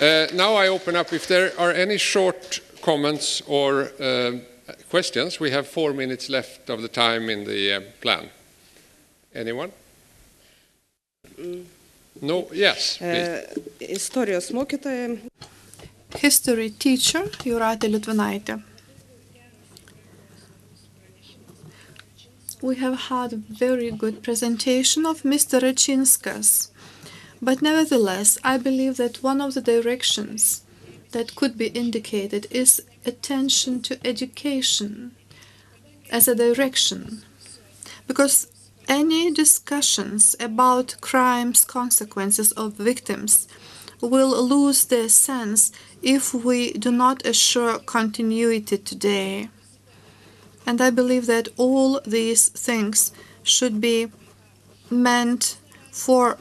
Now I open up if there are any short comments or questions. We have 4 minutes left of the time in the plan. Anyone? No? Yes, please. Istorijos mokytoja. History teacher Jūratė Litvinaitė. We have had a very good presentation of Mr. Račinskas, but nevertheless, I believe that one of the directions that could be indicated is attention to education as a direction, because any discussions about crimes, consequences of victims will lose their sense if we do not assure continuity today. And I believe that all these things should be meant for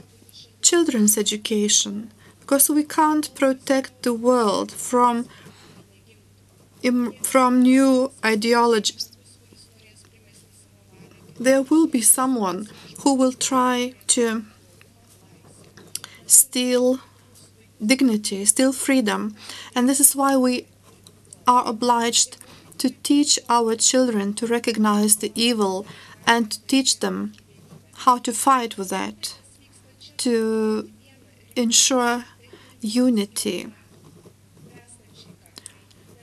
children's education, because we can't protect the world from new ideologies. There will be someone who will try to steal dignity, steal freedom, and this is why we are obliged to teach our children to recognize the evil and to teach them how to fight with that, to ensure unity.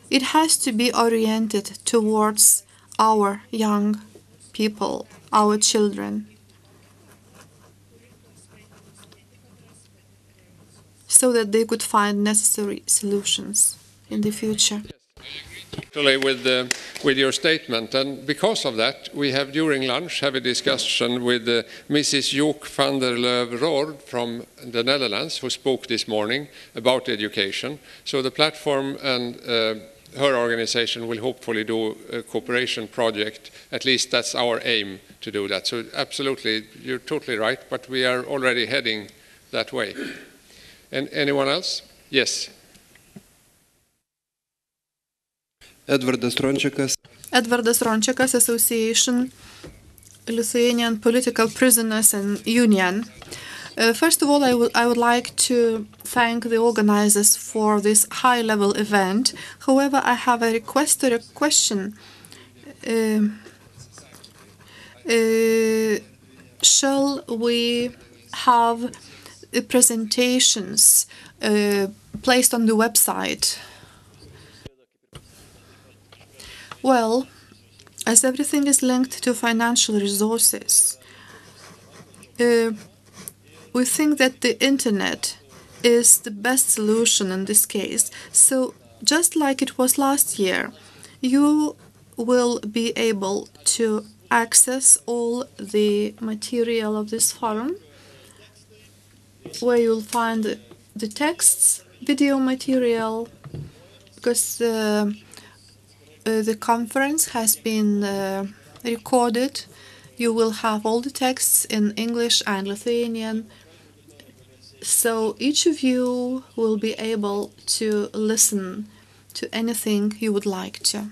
It has to be oriented towards our young people, our children, so that they could find necessary solutions in the future. Totally with your statement, and because of that, we have during lunch have a discussion with Mrs. Joek van der Leuwe-Roord from the Netherlands, who spoke this morning about education. So the platform and her organization will hopefully do a cooperation project. At least that's our aim to do that. So absolutely, you're totally right, but we are already heading that way. And anyone else? Yes. Edvardas Rončikas, Association Lithuanian Political Prisoners and Union. First of all, I would like to thank the organizers for this high-level event. However, I have a request or a question. Shall we have presentations placed on the website? Well, as everything is linked to financial resources, we think that the internet is the best solution in this case. So just like it was last year, you will be able to access all the material of this forum, where you'll find the texts, video material, because the conference has been recorded. You will have all the texts in English and Lithuanian, so each of you will be able to listen to anything you would like to.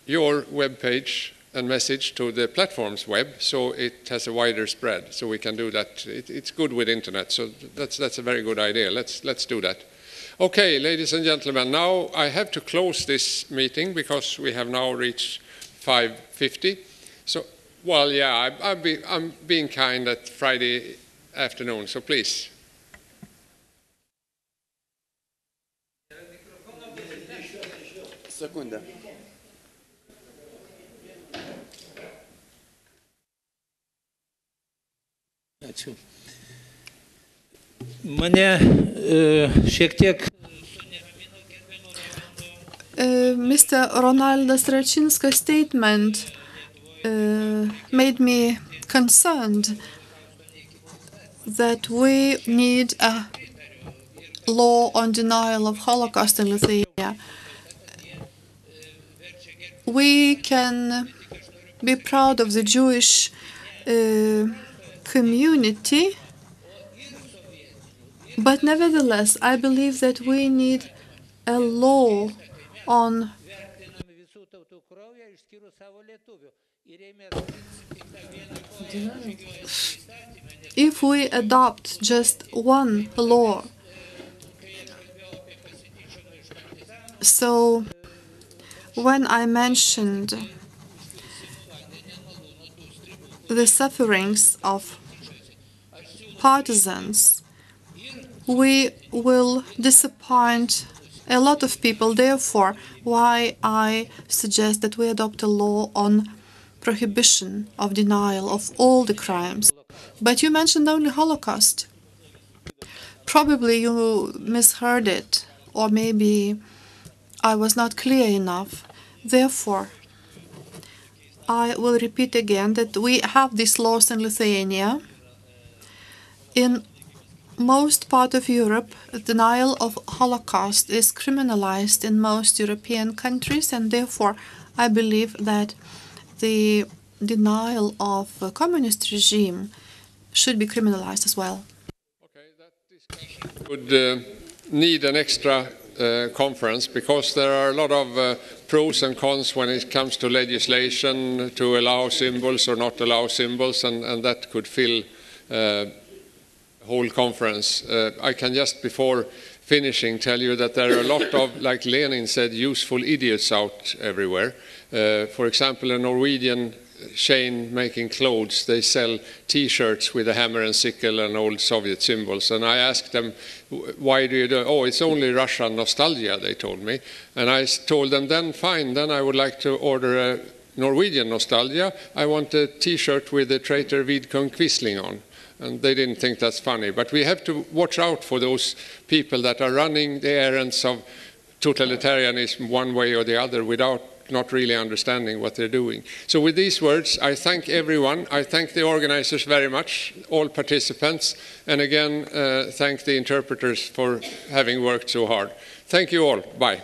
Your web page and message to the platform's web, so it has a wider spread. So we can do that. It's good with internet, so that's a very good idea. Let's do that. Okay, ladies and gentlemen, now I have to close this meeting because we have now reached 5:50. So, well, yeah, I'm being kind at Friday afternoon, so please. Sekundę. Ačiū. Mane šiek tiek Mr. Ronaldas Račinskas' statement made me concerned that we need a law on denial of Holocaust in Lithuania. We can be proud of the Jewish community, but nevertheless, I believe that we need a law on if we adopt just one law So when I mentioned the sufferings of partisans, we will disappoint a lot of people. Therefore, why I suggest that we adopt a law on prohibition of denial of all the crimes. But you mentioned only Holocaust. Probably you misheard it, or maybe I was not clear enough. Therefore, I will repeat again that we have these laws in Lithuania. In most part of Europe, denial of Holocaust is criminalized in most European countries, and therefore I believe that the denial of a communist regime should be criminalized as well. Okay, that discussion would need an extra conference, because there are a lot of pros and cons when it comes to legislation to allow symbols or not allow symbols, and that could fill whole conference. I can just, before finishing, tell you that there are a lot of, like Lenin said, useful idiots out everywhere. For example, a Norwegian chain making clothes, they sell T-shirts with a hammer and sickle and old Soviet symbols. And I asked them, why do you do it? Oh, it's only Russian nostalgia, they told me. And I told them, then fine, then I would like to order a Norwegian nostalgia. I want a T-shirt with the traitor Vidkun Quisling on. And they didn't think that's funny. But we have to watch out for those people that are running the errands of totalitarianism one way or the other without not really understanding what they're doing. So with these words, I thank everyone. I thank the organizers very much, all participants, and again, thank the interpreters for having worked so hard. Thank you all. Bye.